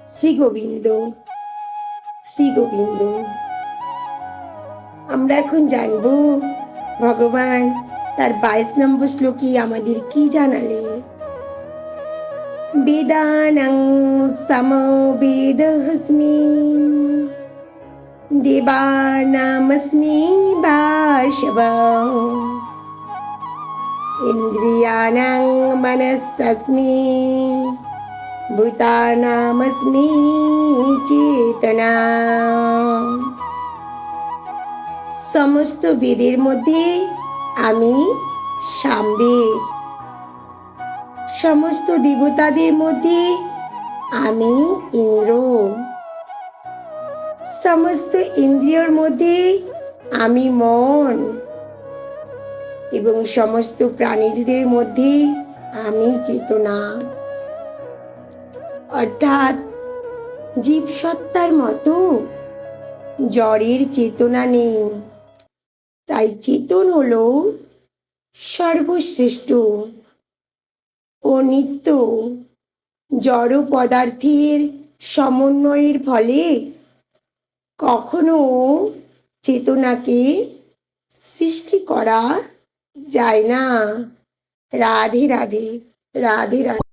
শ্রী গোবিন্দ, শ্রী গোবিন্দ। আমরা এখন জানবো ভগবান তার 22 নম্বর শ্লোকে আমাদের কি জানালেন। বেদানাং সমবেদহস্মি দেবানামস্মি ভাষবঃ ইন্দ্রিয়াণাং মনস্যস্মি ভূতানামস্মি চেতনা। সমস্ত বেদের মধ্যে আমি সামবেদ, সমস্ত দেবতাদের মধ্যে আমি ইন্দ্র, সমস্ত ইন্দ্রিয়র মধ্যে আমি মন এবং সমস্ত প্রাণীদের মধ্যে আমি চেতনা। অর্থাৎ জীবসত্তার মতো জড়ের চেতনা নেই, তাই চেতন হলো সর্বশ্রেষ্ঠ ও নিত্য। জড় পদার্থের সমন্বয়ের ফলে কখনো চেতনাকে সৃষ্টি করা যায় না। রাধে রাধে, রাধে রাধে।